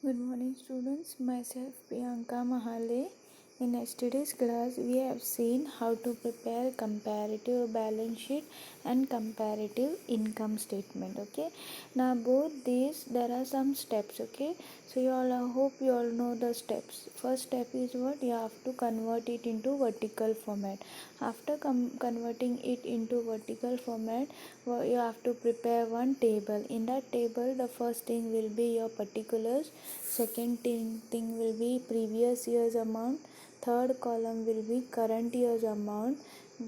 Good morning, students. Myself Priyanka Mahale. In yesterday's class, we have seen how to prepare comparative balance sheet and comparative income statement. Okay. Now both these there are some steps. Okay. So you all I hope you all know the steps. First step is what you have to convert it into vertical format. After converting it into vertical format, you have to prepare one table. In that table, the first thing will be your particulars. Second thing will be previous year's amount. Third column will be current year's amount.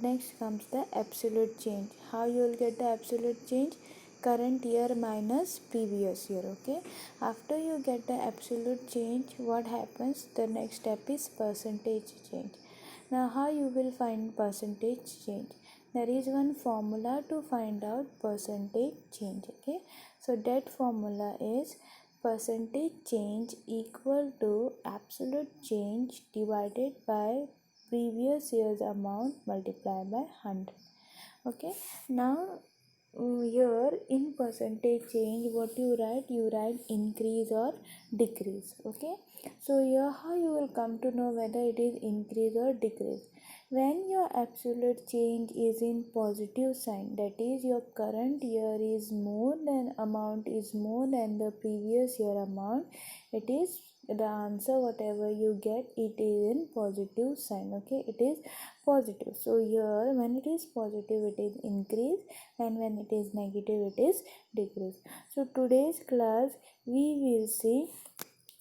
Next comes the absolute change. How you will get the absolute change? Current year minus previous year. Okay. After you get the absolute change, what happens? The next step is percentage change. Now how you will find percentage change? There is one formula to find out percentage change. Okay. So that formula is percentage change equal to absolute change divided by previous year's amount multiplied by 100. Okay. Now here in percentage change, what you write increase or decrease. Okay. So here how you will come to know whether it is increase or decrease? When your absolute change is in positive sign, that is your current year is more than the previous year amount, it is the answer whatever you get, it is in positive sign. Okay, it is positive. So here when it is positive it is increase, and when it is negative it is decrease. So today's class we will see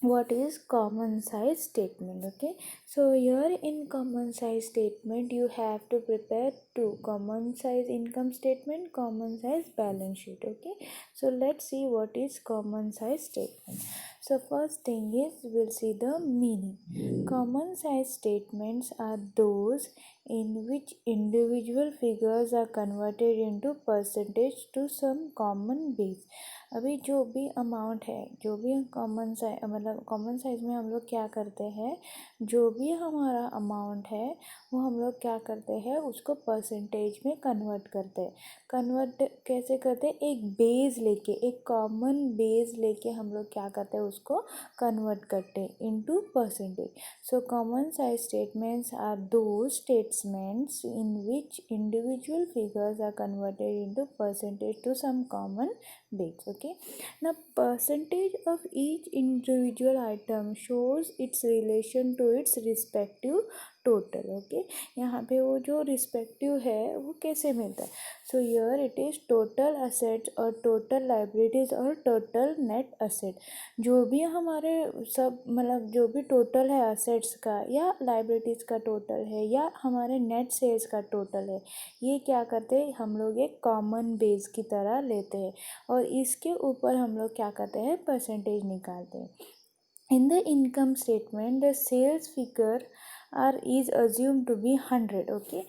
what is common size statement. Okay, so here in common size statement you have to prepare two: common size income statement, common size balance sheet. Okay, so let's see what is common size statement. So first thing is we'll see the meaning. Common size statements are those in which individual figures are converted into percentage to some common base. अभी जो भी amount है, जो भी common size मतलब common size में हम लोग क्या करते हैं, जो भी हमारा अमाउंट है वो हम लोग क्या करते हैं, उसको परसेंटेज में कन्वर्ट करते हैं. कन्वर्ट कैसे करते हैं? एक बेस लेके, एक कॉमन बेस लेके हम लोग क्या करते हैं, उसको कन्वर्ट करते हैं into percentage. So common size statements are those statements in which individual figures are converted into percentage to some common base. Okay, now percentage of each individual item shows its relation to its respective total. Okay, यहाँ पे वो जो respective है वो कैसे मिलता है? सो here it is total assets और टोटल लाइबिलिटीज़ और टोटल नेट असेट. जो भी हमारे सब मतलब जो भी टोटल है असेट्स का या लाइबिलिटीज़ का टोटल है या हमारे नेट सेल्स का टोटल है, ये क्या करते हैं, हम लोग एक कॉमन बेस की तरह लेते हैं और इसके ऊपर हम लोग क्या करते हैं, परसेंटेज निकालते हैं. In the income statement the sales figure are is assume to be 100. Okay,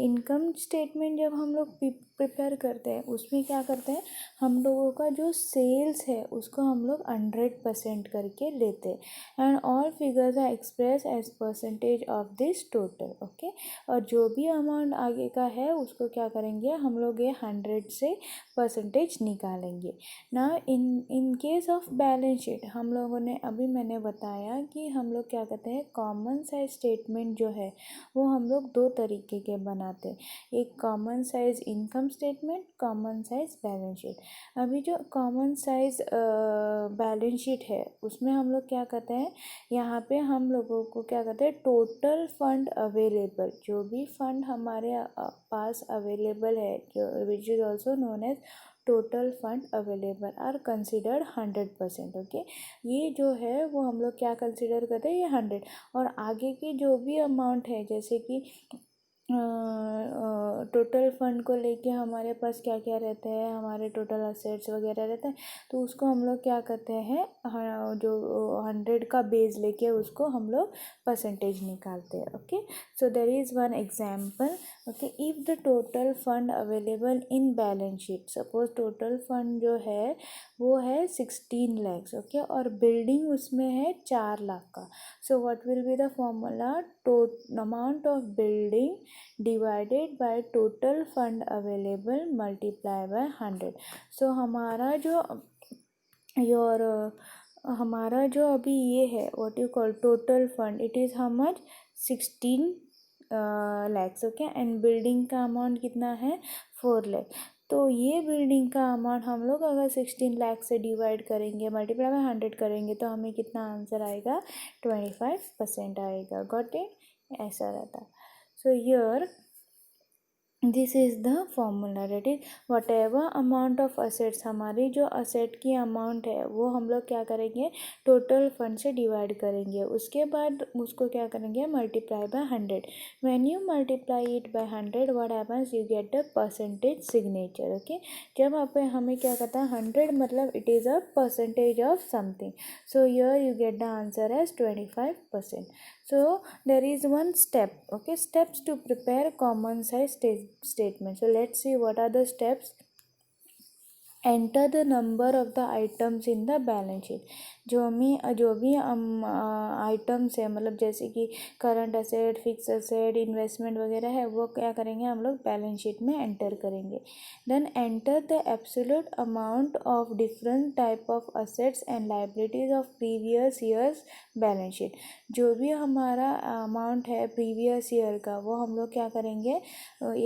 income statement जब हम लोग प्रिपेयर करते हैं उसमें क्या करते हैं, हम लोगों का जो सेल्स है उसको हम लोग 100% करके लेते हैं and all figures are express as percentage of this total. Okay, और जो भी अमाउंट आगे का है उसको क्या करेंगे, हम लोग ये 100 से परसेंटेज निकालेंगे. ना in case of balance sheet हम लोगों ने अभी मैंने बताया कि हम लोग क्या करते हैं, कॉमन साइज स्टेटमेंट जो है वो हम लोग दो तरीके के बनाते हैं. एक common size income statement, common size balance sheet. अभी जो कॉमन साइज बैलेंस शीट है उसमें हम लोग क्या करते हैं, यहाँ पे हम लोगों को क्या करते हैं, टोटल फंड अवेलेबल, जो भी फंड हमारे पास अवेलेबल है, जो which is also known as total fund available are considered 100%. Okay, ये जो है वो हम लोग क्या कंसिडर करते हैं, ये 100. और आगे की जो भी अमाउंट है, जैसे कि टोटल फंड को लेके हमारे पास क्या क्या रहता है, हमारे टोटल असेट्स वगैरह रहता है, तो उसको हम लोग क्या करते हैं, जो 100 का बेस लेके उसको हम लोग परसेंटेज निकालते हैं. Okay, so there is one example. Okay, if the total fund available in balance sheet, suppose total fund जो है वो है 16 lakhs. ओके, और बिल्डिंग उसमें है 4 लाख का. So what will be the formula, amount of building divided by total fund available multiply by 100. सो हमारा जो योर हमारा जो अभी ये है what you call total fund, it is how much 16 lakhs, okay. And building का अमाउंट कितना है 4 लाख। तो ये बिल्डिंग का अमाउंट हम लोग अगर 16 लाख से डिवाइड करेंगे, मल्टीप्लाई बाय 100 करेंगे, तो हमें कितना आंसर आएगा 25% आएगा। Got it? ऐसा रहता। So here this is the formula, that is whatever amount of assets, हमारी जो असेट की अमाउंट है वो हम लोग क्या करेंगे टोटल फंड से डिवाइड करेंगे, उसके बाद उसको क्या करेंगे multiply by 100। When you multiply it by 100 what happens, you get the percentage signature, okay. जब आप हमें क्या कहता है 100 मतलब it is a percentage of something, so here you get the answer as 25%. So there is one step, okay, steps to prepare common size statement. So let's see what are the steps. Enter the number of the items in the balance sheet. जो भी items है, मतलब जैसे कि current asset, fix asset, investment वगैरह है, वो क्या करेंगे हम लोग बैलेंस शीट में एंटर करेंगे। Then enter the absolute amount of different type of assets and liabilities of previous years balance sheet. जो भी हमारा अमाउंट है प्रीवियस ईयर का वो हम लोग क्या करेंगे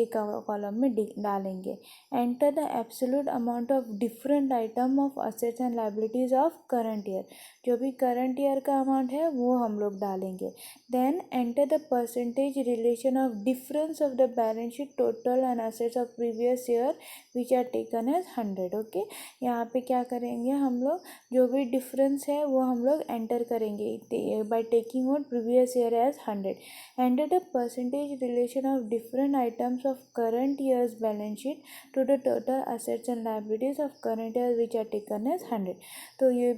एक कॉलम में डालेंगे। Enter the absolute amount of different item of assets and liabilities of current year, जो भी करंट ईयर का अमाउंट है वो हम लोग डालेंगे। Then enter the percentage relation of difference of the balance sheet total and assets of previous year which are taken as 100, okay. यहाँ पे क्या करेंगे हम लोग जो भी डिफरेंस है वो हम लोग एंटर करेंगे by taking out previous year as 100। Enter the percentage relation of different items of current years balance sheet to the total assets and liabilities of current year which are taken as 100। तो ये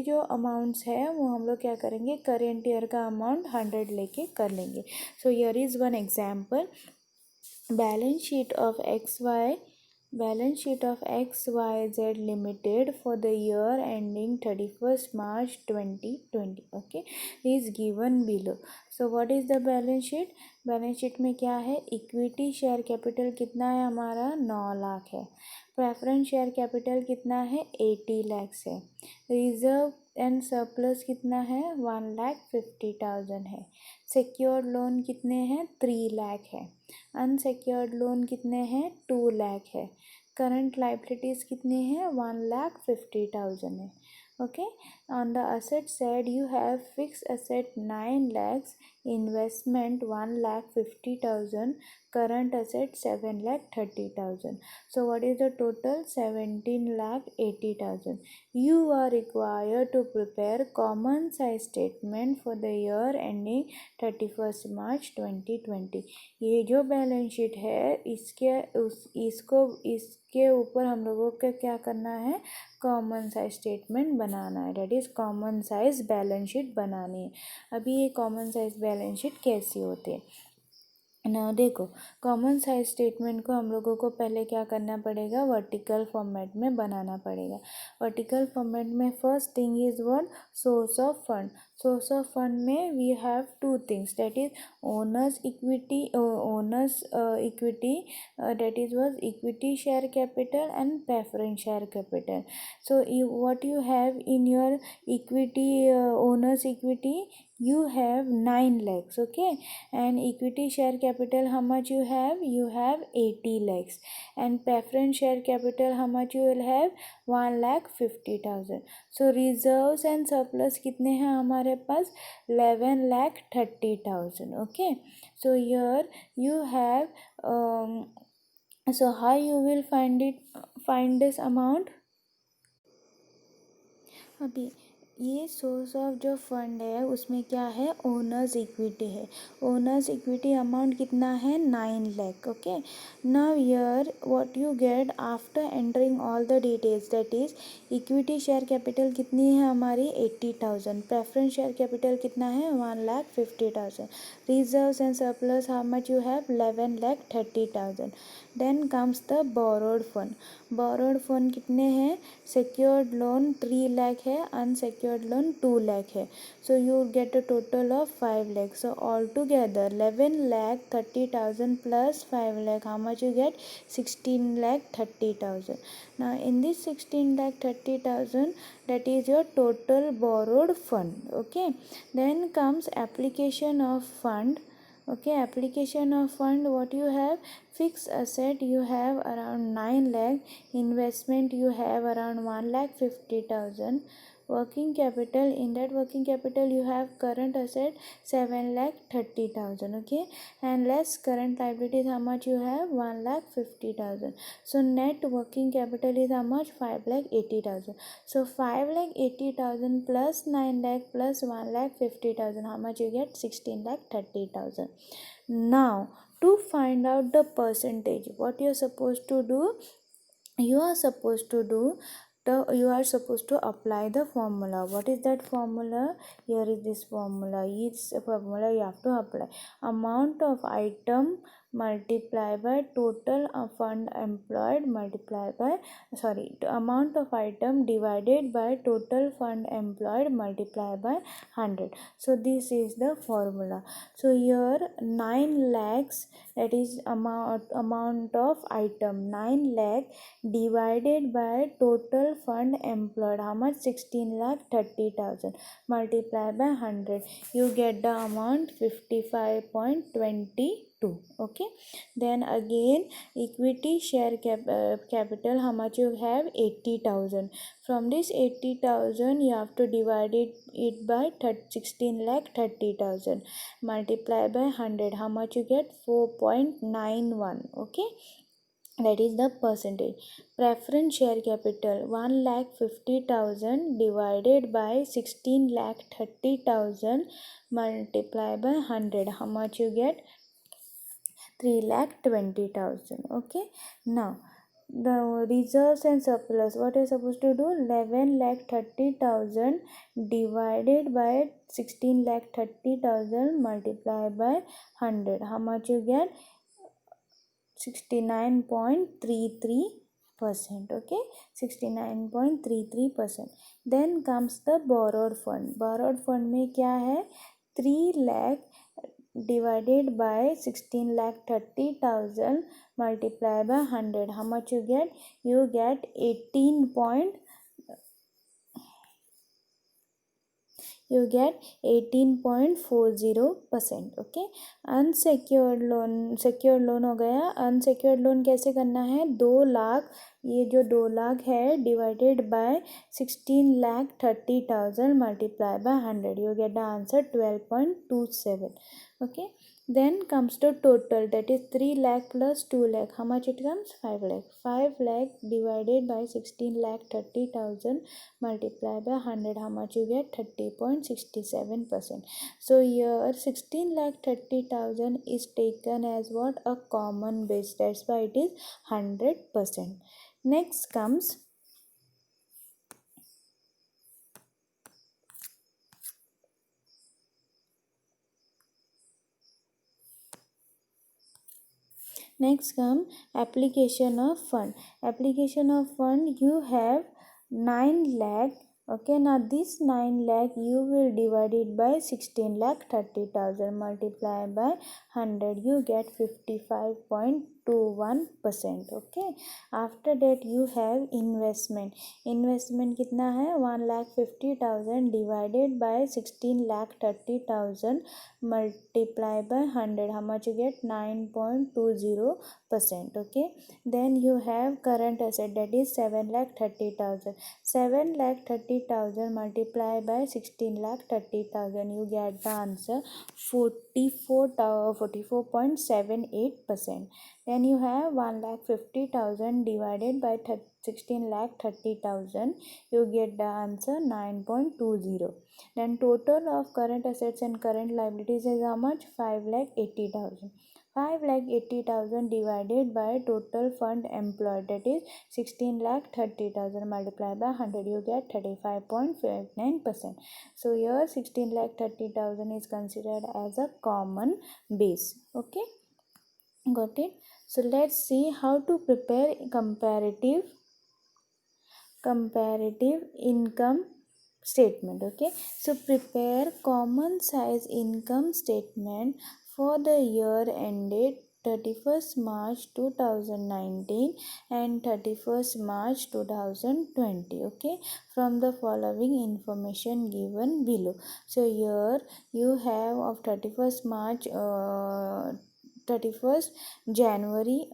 जो amounts है वो हम लोग क्या करेंगे current year का अमाउंट 100 लेके कर लेंगे। So here is one example, balance sheet of XYZ Limited for the year ending 31st March 2020, okay, is given below. So what is the balance sheet? Balance sheet में क्या है, equity share capital कितना है हमारा 9 लाख है, preference share capital कितना है 80 लैक्स है, रिजर्व एंड सरप्लस कितना है 1,50,000 है, सिक्योर्ड लोन कितने हैं 3 लाख है, अनसिक्योर्ड लोन कितने हैं 2 लाख है, करंट लाइबिलिटीज़ कितने हैं 1,50,000 है, okay. On the asset side you have fix asset 9 lakhs, investment 1,50,000, current asset 7,30,000. So what is the total? 17,80,000. You are required to prepare common size statement for the year ending 31st March 2020. ये जो balance sheet है इसके ऊपर हम लोगों को क्या करना है कॉमन साइज स्टेटमेंट बनाना है, that is common size balance sheet बनानी है। अभी ये कॉमन साइज बैलेंस शीट कैसी होती है ना, देखो कॉमन साइज स्टेटमेंट को हम लोगों को पहले क्या करना पड़ेगा वर्टिकल फॉर्मेट में बनाना पड़ेगा। वर्टिकल फॉर्मेट में first thing is what source of fund. Source of fund में we have two things, that is owners equity that is was equity share capital and preference share capital. So what you have in your equity owners equity, you have 9 lakhs, okay, and equity share capital how much you have 80 lakhs, and preference share capital how much you will have 1,50,000. so reserves and surplus कितने हैं हमारे पास 11,30,000, okay. so here you have so how you will find this amount? अभी ये source of जो fund है उसमें क्या है ओनर्स इक्विटी है, ओनर्स इक्विटी अमाउंट कितना है 9 lakh, okay. Now here what you get after entering all the details, that is equity share capital कितनी है हमारी 80,000, प्रेफरेंस शेयर कैपिटल कितना है 1,50,000, reserves and surplus how much you have 11,30,000। Then comes the borrowed fund, borrowed fund कितने हैं, secured loan 3 lakh है, unsecured unsecured loan 2 lakh है. So you get a total of 5 lakh. So altogether 11 lakh 30,000 plus 5 lakh, how much you get? 16 lakh 30,000. Now in this 16 lakh 30,000, that is your total borrowed fund. Okay, then comes application of fund. Okay, application of fund, what you have? Fixed asset you have around 9 lakh, investment you have around 1 lakh 50,000, working capital, in that working capital you have current asset 7 lakh 30,000. Okay, and less current liabilities, how much you have? 1 lakh 50,000. So net working capital is how much? 5 lakh 80,000. So 5 lakh 80,000 plus 9 lakh plus 1 lakh 50,000, how much you get? 16 lakh 30,000. Now to find out the percentage, what you are supposed to do? You are supposed to apply the formula. What is that formula? Here is this formula. Each formula you have to apply. Amount of item multiplied by total fund employed multiplied by amount of item divided by total fund employed multiplied by 100. So this is the formula. So here 9 lakhs, that is amount of item 9 lakh divided by total fund employed, how much? 16 lakh 30,000 multiplied by 100, you get the amount 55.22. Okay, then again equity share capital, how much you have? 80,000. From this 80,000 you have to divide it by 16 lakh 30,000 multiplied by 100, how much you get? 4.91. Okay, that is the percentage. Preference share capital 1 lakh 50,000 divided by 16 lakh 30,000 multiplied by 100, how much you get? 3 lakh 20,000. Okay, now the reserves and surplus, what are you supposed to do? 11 lakh 30,000 divided by 16 lakh 30,000 multiplied by 100, how much you get? 69.33%. Okay, 69.33%. Then comes the borrowed fund. Borrowed fund में क्या है? 3 lakh divided by 16 lakh 30,000 multiplied by 100, how much you get? You get 18.40%. Okay, unsecured loan, secured loan हो गया. Unsecured loan कैसे करना है? 2 लाख, ये जो 2 लाख है divided by 16 lakh 30,000 multiply by 100, you get the answer 12.27. Okay, then comes to total, that is 3 lakh plus 2 lakh, how much it comes? 5 lakh. 5 lakh divided by 16 lakh 30,000 multiplied by 100, how much you get? 30.67%. So here 16 lakh 30,000 is taken as what? A common base, that's why it is 100%. Next comes application of fund. Application of fund, you have 9 lakh. Okay, now this 9 lakh you will divide it by 16 lakh 30,000 multiplied by 100, you get 55.21%. Okay, after that you have investment. Investment कितना है? 1,50,000 divided by 16 lakh 30,000 multiplied by 100, how much you get? 9.20%. Okay, then you have current asset, that is 7 lakh 30,000. 7 lakh 30,000 multiplied by 16 lakh 30,000, you get the answer 44.78%. Then you have 1,50,000 divided by 16 lakh 30,000, you get the answer 9.20. Then total of current assets and current liabilities is how much? 5 lakh 80,000. 5 lakh 80,000 divided by total fund employed, that is 16 lakh 30,000 multiplied by 100, you get 35.59%. So here 16 lakh 30,000 is considered as a common base. Okay, got it? So let's see how to prepare comparative income statement. Okay, so prepare common size income statement for the year ended 31st March 2019 and 31st March 2020. Okay, from the following information given below. So here you have of 31st March 31st January,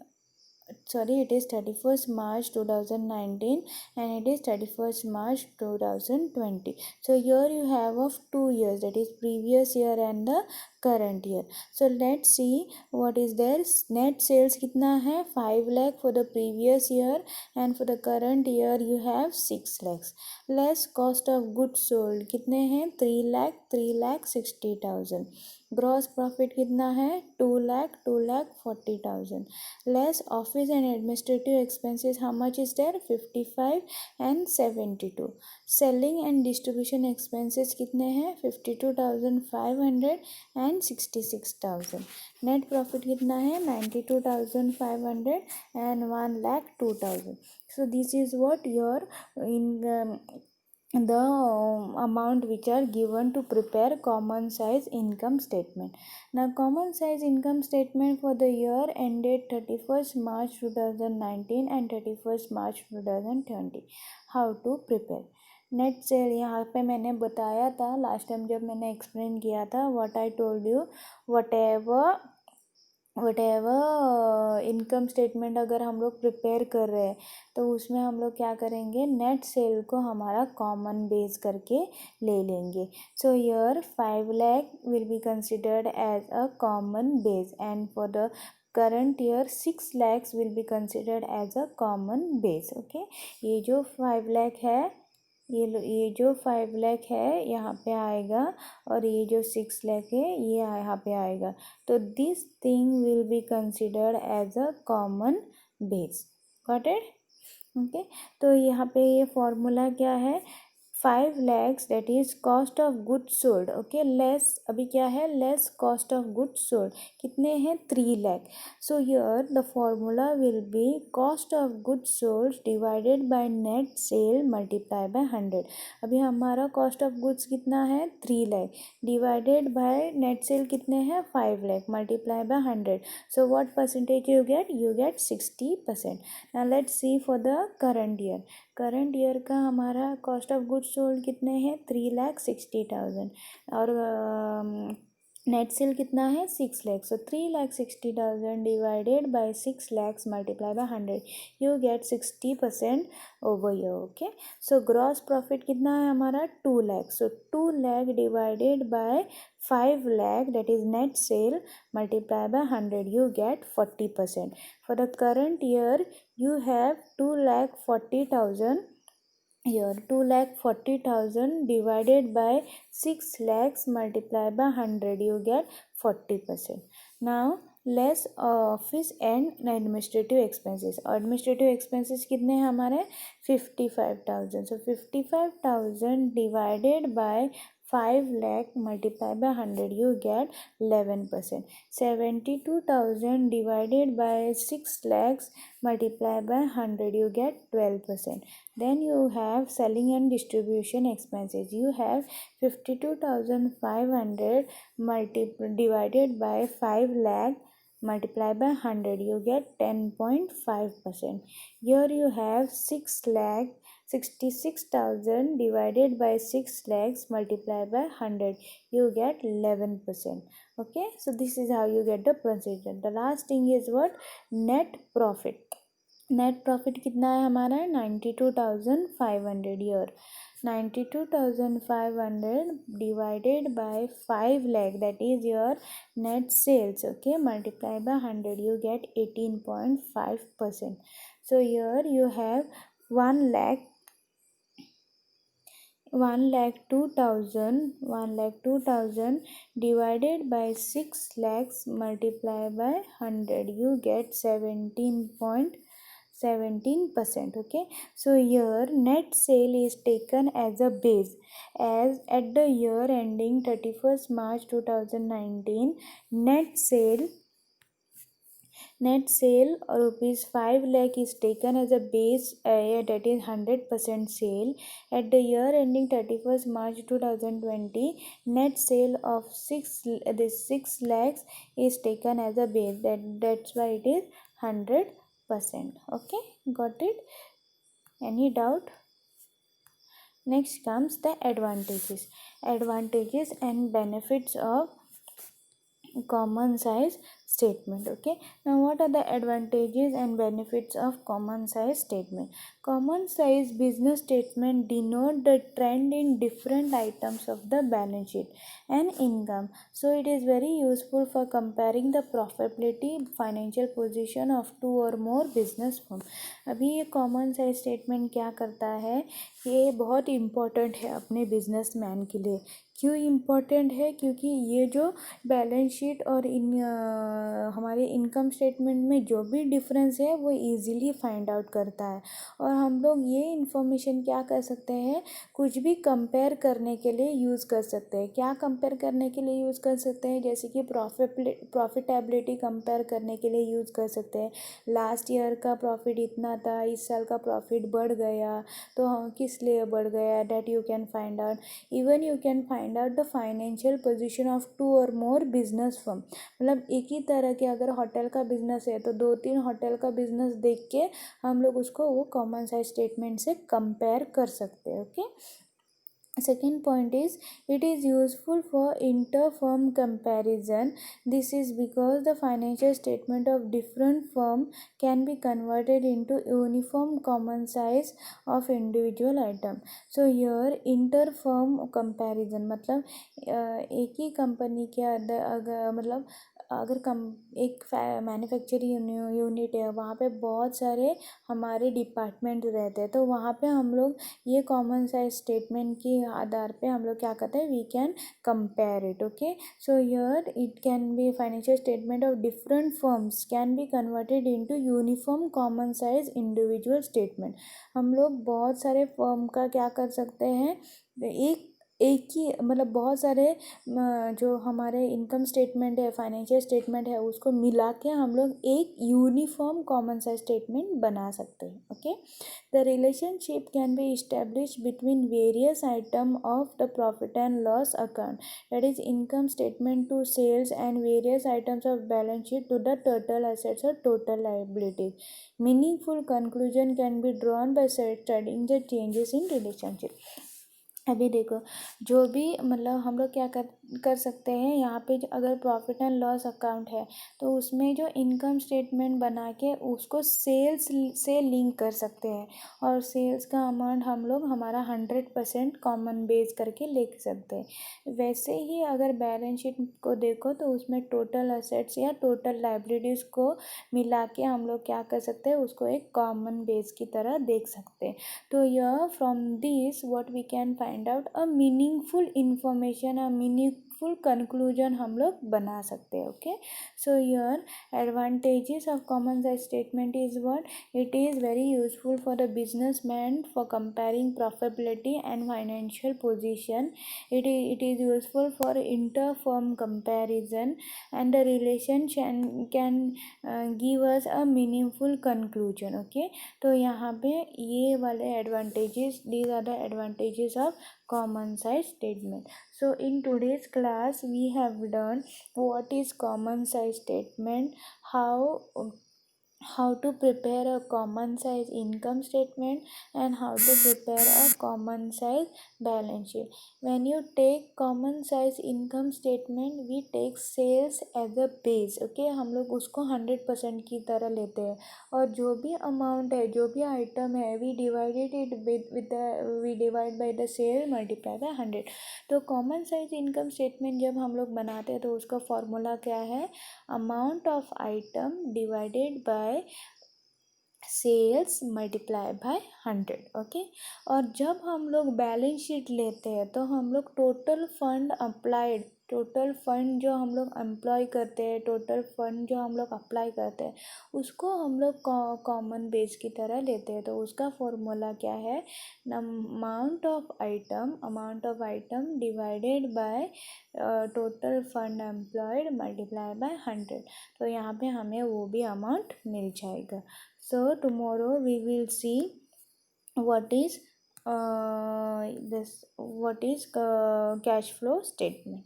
sorry, it is 31st March 2019 and it is 31st March 2020. So here you have of 2 years, that is previous year and the current year. So let's see what is there. Net sales kitna hai? 5 lakh for the previous year and for the current year you have 6 lakhs. Less cost of goods sold kitne hain? 3 lakh 60,000. Gross profit kitna hai? 2 lakh 40,000. Less office and administrative expenses, how much is there? 55 and 72. Selling and distribution expenses kitne hain? 52,500 and 66,000. Net profit kitna hai? 92,500 and 1 lakh 2,000. So this is what your in the amount which are given to prepare common size income statement. Now common size income statement for the year ended 31st March 2019 and 31st March 2020. How to prepare? Net cell, यहाँ पे मैंने बताया था last time जब मैंने explain किया था, what I told you, what ever income statement अगर हम लोग प्रिपेयर कर रहे हैं तो उसमें हम लोग क्या करेंगे, नेट सेल को हमारा कॉमन बेस करके ले लेंगे. So here 5 lakh will be considered as a common base and for the current year 6 lakhs will be considered as a common base. Okay, ये जो 5 लाख है, ये जो 5 लाख है यहाँ पे आएगा और ये जो 6 लाख है ये यहाँ पे आएगा. तो this thing will be considered as a common base. Got it? Okay, तो यहाँ पे ये फॉर्मूला क्या है? 5 lakhs that is cost of goods sold. Okay, less अभी क्या है? Less cost of goods sold कितने हैं? 3 lakh. So here the formula will be cost of goods sold divided by net cell multiply by 100. अभी हमारा cost of goods कितना है? 3 lakh divided by net cell कितने हैं? 5 lakh multiply by 100. So what percentage you get? You get 60%. Now let's see for the current year. Current year का हमारा cost of goods sold कितने हैं? 3,60,000 और net cell कितना है? 6 लाख. सो 3,60,000 divided by 6 lakhs multiply by 100, you get 60% over year. Okay, so gross profit कितना है हमारा? 2 लाख. सो 2 lakh divided by 5 lakh, that is net sale, multiply by 100, you get 40%. For the current year you have 2,40,000. Here 2,40,000 divided by 6 lakhs multiplied by 100, you get 40%. Now less office and administrative expenses. Administrative expenses कितने हैं हमारे? 55,000. So 55,000 divided by 5 lakh multiplied by 100, you get 11%. 72,000 divided by 6 lakhs multiplied by 100, you get 12%. Then you have selling and distribution expenses. You have 52,500 divided by 5 lakh multiplied by 100, you get 10.5%. Here you have 6 lakh 66,000 divided by 6 lakhs multiplied by 100, you get 11%. Okay, so this is how you get the percentage. The last thing is what? Net profit. Net profit कितना है हमारा? 92,500. Year 92,500 divided by 5 lakh, that is your net sales. Okay, multiply by 100, you get 18.5%. So here you have 1 lakh 1,02,000 divided by 6 lakhs multiplied by 100, you get 17%. Okay, so here net sale is taken as a base, as at the year ending 31st March 2019 net sale Net sale ₹5 lakh is taken as a base, that is 100% sale. At the year ending 31st March 2020, net sale of 6 lakhs is taken as a base. That's why it is 100%. Okay, got it? Any doubt? Next comes the advantages and benefits of common size statement. Okay, now what are the advantages and benefits of common size statement? Common size business statement denote the trend in different items of the balance sheet and income, so it is very useful for comparing the profitability, financial position of two or more business firm. अभी ये common size statement क्या करता है, ये बहुत important है अपने businessman के लिए। क्यों इम्पोर्टेंट है? क्योंकि ये जो बैलेंस शीट और हमारे इनकम स्टेटमेंट में जो भी डिफरेंस है वो इजीली फाइंड आउट करता है। और हम लोग ये इन्फॉर्मेशन क्या कर सकते हैं, कुछ भी कंपेयर करने के लिए यूज़ कर सकते हैं। क्या कंपेयर करने के लिए यूज़ कर सकते हैं? जैसे कि प्रॉफिटेबिलिटी कंपेयर करने के लिए यूज़ कर सकते हैं। लास्ट ईयर का प्रॉफिट इतना था, इस साल का प्रॉफिट बढ़ गया, तो किस लिए बढ़ गया, that you can find out. Even you can find out the financial position of 2 और मोर बिजनेस फर्म। मतलब एक ही तरह के अगर होटल का बिजनेस है तो 2-3 होटल का बिजनेस देख के हम लोग उसको वो कॉमन साइज स्टेटमेंट से कंपेयर कर सकते हैं। Okay, second point is it is useful for inter-firm comparison. This is because the financial statement of different firm can be converted into uniform common size of individual item. So here inter-firm comparison मतलब एक ही company के अंदर अगर एक manufacturing unit है, वहाँ पे बहुत सारे हमारे डिपार्टमेंट रहते हैं, तो वहाँ पे हम लोग ये कॉमन साइज स्टेटमेंट के आधार पे हम लोग क्या करते हैं, we can compare it. Okay, so here it can be financial statement of different firms can be converted into uniform common size individual statement. हम लोग बहुत सारे फर्म का क्या कर सकते हैं, एक ही मतलब बहुत सारे जो हमारे इनकम स्टेटमेंट है, फाइनेंशियल स्टेटमेंट है, उसको मिला के हम लोग एक यूनिफॉर्म कॉमन साइज स्टेटमेंट बना सकते हैं। Okay, the relationship can be establish between various item of the profit and loss account, that is income statement to sales and various items of balance sheet to the total assets और total liabilities. Meaningful conclusion can be drawn by studying the changes in relationship. अभी देखो, जो भी मतलब हम लोग क्या कर सकते हैं, यहाँ पे अगर प्रॉफिट एंड लॉस अकाउंट है तो उसमें जो इनकम स्टेटमेंट बना के उसको सेल्स से लिंक कर सकते हैं, और सेल्स का अमाउंट हम लोग हमारा 100% कॉमन बेस करके लिख सकते हैं। वैसे ही अगर बैलेंस शीट को देखो तो उसमें टोटल असेट्स या टोटल लायबिलिटीज़ को मिला के हम लोग क्या कर सकते हैं, उसको एक कॉमन बेस की तरह देख सकते हैं। तो यह from this what we can find out a meaningful information, a meaningful conclusion हम लोग बना सकते हैं। Okay, so here advantages of common size statement is what, it is very useful for the businessman for comparing profitability and financial position. It is useful for inter-firm comparison, and the relation can give us a meaningful conclusion. Okay, तो यहाँ पे ये वाले advantages, these are the advantages of common size statement. So in today's class we have learned what is common size statement, how to prepare a common size income statement, and how to prepare a common size balance sheet. When you take common size income statement, we take sales as a base. Okay, हम लोग उसको 100% की तरह लेते हैं, और जो भी अमाउंट है, जो भी आइटम है, we divide by the sale multiply by 100. तो कॉमन साइज इनकम स्टेटमेंट जब हम लोग बनाते हैं तो उसका फॉर्मूला क्या है, amount of item divided by sales multiply by 100. Okay, और जब हम लोग बैलेंस शीट लेते हैं तो हम लोग total fund applied total fund जो हम लोग एम्प्लॉय करते हैं, टोटल फंड जो हम लोग अप्लाई करते हैं, उसको हम लोग कॉमन बेस की तरह लेते हैं। तो उसका फॉर्मूला क्या है, amount of item divided by total fund employed multiply by 100। तो यहाँ पे हमें वो भी अमाउंट मिल जाएगा। So tomorrow we will see what is cash flow statement.